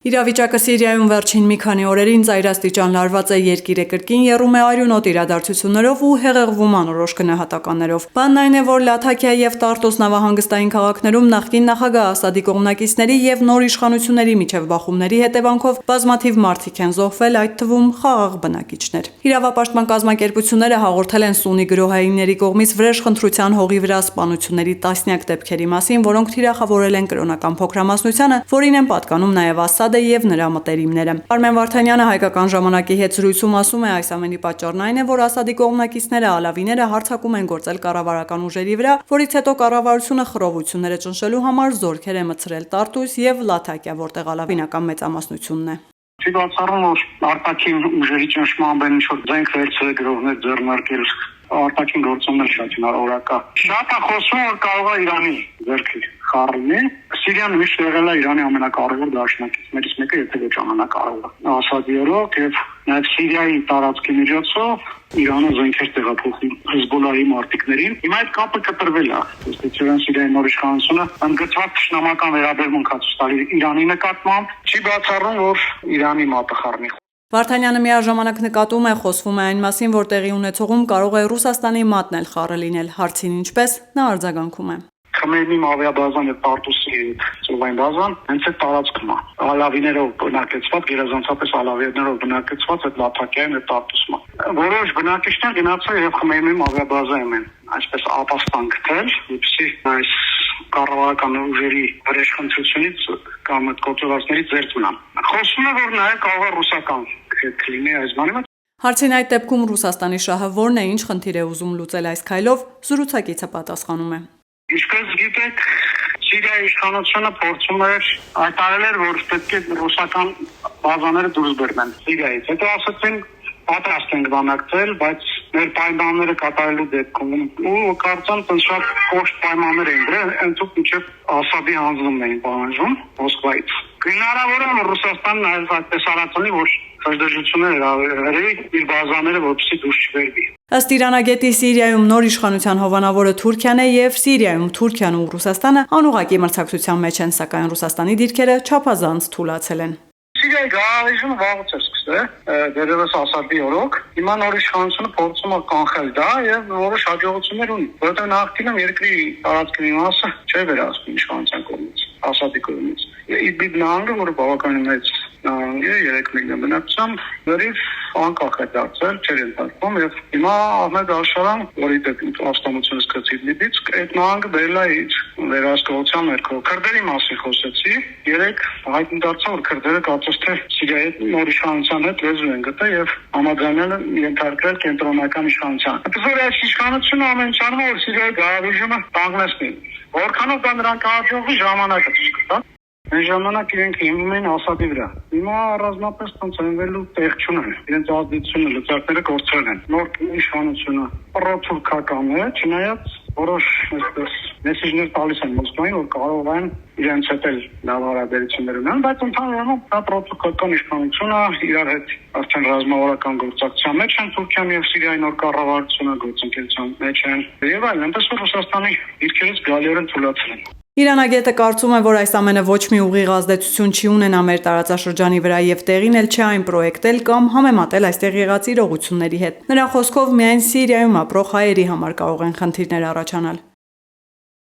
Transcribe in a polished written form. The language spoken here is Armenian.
Իրավիճակը Սիրիայում վերջին մի քանի օրերին ծայրաստիճան լարված է, երկիրը կրկին եռում է արյունոտ իրադարձություններով ու հեղեղվում անորոշ գնահատականներով։ Բանն այն է, որ Լաթաքիա եւ Տարտուս նավահանգստային քաղաքներում նախկին նախագահ Ասադի կողմնակիցների եւ նոր իշխանությունների միջև բախումների հետևանքով բազմաթիվ մարդիկ են զոհվել, այդ թվում խաղաղ բնակիչներ։ Իրավապաշտպան կազմակերպությունները հաղորդել են Սուննի գրոհայինների կողմից վրեժխնդրության հողի վրա սպանությունների տասնյակ դեպքերի մասին, որոնք թիրախավորել են կրոնական փոքրամասնությանը, որին են պատկանում նաեւ Ասադը եւ նրա մտերիմները։ Արմեն Վարդանյանը հայկական ժամանակի հետ զրույցում ասում է, այս ամենի պատճառն այն է, որ Ասադի կողմնակիցները ալավիները հարձակում են գործել կառավարական ուժերի վրա, որից հետո կառավարությունը խռովությունները ճնշելու համար զորքեր է մտցրել Տարտուս եւ Լաթաքիա, որտեղ ալավինական մեծամասնությունն է։ Չի բացառում, որ արտաքին ուժերի ճնշմամբ են ինչ-որ ձենք վերցրել գրողներ ձեռնարկել արտաքին գործոններ շատ հնարավորակա։ Շատ է խոսում, որ կարող է Իրանի ձեռքի խառնի։ Սիրիան միշտ եղել է Իրանի ամենակարևոր դաշնակիցներից մեկը, եթե ոչ ամենակարևորը։ Ասադի օրոք եւ նաեւ Սիրիայի տարածքի միջոցով Իրանը զենքեր տեղափոխում Հեզբոլլահի մարտիկներին։ Հիմա այդ կապը կտրվել է։ Ըստ Սիրիայի նոր իշխանությունը ընդգծված թշնամական վերաբերմունք է ցույց տալի Իրանի նկատմամբ, չի բացառում, որ Իրանի մատը խառնի։ Վարդանյանը միաժամանակ նկատում է, խոսվում է այն մասին, որ տեղի ունեցողում կարող է Ռուսաստանի մատն էլ խառը լինել։ Հարցին ինչպես նա արձագանքում է։ Խմեյմի ավիաբազան եւ Տարտուսի ծովային բազան հենց այդ տարածքում է։ Ալավիներով բնակեցված, գերազանցապես ալավիներով բնակեցված այդ Լաթաքիայում եւ Տարտուսում։ Որոշ բնակիչներ գնացել եւ Խմեյմի ավիաբազայում են այսպես ապաստան գտել, որպեսզի այս կառավարական ուժերի վրեժխնդրությունից կամ այդ կոծորածներից զերծ մնան։ Խոսում է, որ նաեւ կարող է ռուսական լինի այս բանը։ Հարցին այդ դեպքում Ռուսաստանի շահը որն է, ինչ խնդիր է ուզում լուծել այս քայլով, զրուցակիցը պատասխանում է։ Ինչպես գիտեք, Սիրիայի իշխանությունը փորձում էր հայտարարել, որ պետք է ռուսական բազաները դուրս բերեն Սիրիայից։ Հետո ասացին պատրաստ ենք բանակցել, բայց մեր պայմանները կատարելու դեպքում ու կարծեմ շատ կոշտ պայմաններ են դրել, ընդհանուր մինչև Ասադի հանձնումն էին պահանջում Մոսկվայից։ Հնարավոր է որ Ռուսաստանն այդպես արածանի, որ դժվարություններ հրավիրի իր բազաները, որպեսզի դուրս չբերվի։ Ըստ Իրանագետի Սիրիայում նոր իշխանության հովանավորը Թուրքիան է եւ Սիրիայում Թուրքիան ու Ռուսաստանը անուղղակի մրցակցության մեջ են, սակայն Ռուսաստանի դիրքերը չափազանց թուլացել են։ Սիրիայի գաղափարը վաղուց էր սկսել, դերևս Ասադի օրոք։ Հիմա նոր իշխանությունը փորձում է կանխել դա եւ որոշ հաջողություններ ունի, որովհետեւ նախկինում երկրի տարածքի մի մասը չէ վերահսկվում իշխանության կողմից, Ասադի կողմից։ Իդլիբ նահանգը, որը բավականին մեծ նահանգ է, 3 միլիոն բնակչությամբ, լրիվ անկախ է դարձել, չէր ընդհանրում եւ հիմա Ահմեդ Ալ-Շարան, որի դեպքում աստամությունը սկսեց Իդլիբից, այդ նահանգը բերել է իր վերահսկողության ներքո։ Քրդերի մասին խոսեցի, 3 հայտնի դարձավ, որ քրդերը կարծես թե Սիրիայի նոր իշխանության հետ լեզու են գտել եւ համաձայնել են ենթարկել կենտրոնական իշխանության։ Այսօր այս իշխանությունը ամեն ինչ անում է, որ Սիրիայի գաղափարը կանգնեցնի։ Որքանով դա նրան կհաջողվի ժամանակը կգտա։ Այն ժամանակ իրենք հիմնում են Ասադի վրա։ Հիմա առանձնապես ծնվելու տեղ չունեն։ Իրենց ազդեցությունը լծակները կորցրել են։ Նոր իշխանությունը պրոթուրքական է, չնայած որոշ այսպես մեսեջներ տալիս են Մոսկվային, որ կարող են իրենց հետ լավ հարաբերություններ ունենալ, բայց ընդհանրապես դա պրոթուրքական իշխանությունը իրար հետ արդեն ռազմավարական գործակցության մեջ են Թուրքիան եւ Սիրիայի նոր կառավարությունը գործընկերության մեջ են։ Եվ այլն, այնպես որ Ռուսաստանի դիրքերից գալիորեն թուլացել են։ Իրանագետը կարծում է, որ այս ամենը ոչ մի ուղիղ ազդեցություն չի ունենա մեր տարածաշրջանի վրա եւ տեղին էլ չի այն պրոյեկտել կամ համեմատել այստեղ եղած իրողությունների հետ։ Նրա խոսքով միայն Սիրիայում ապրող հայերի համար կարող են խնդիրներ առաջանալ։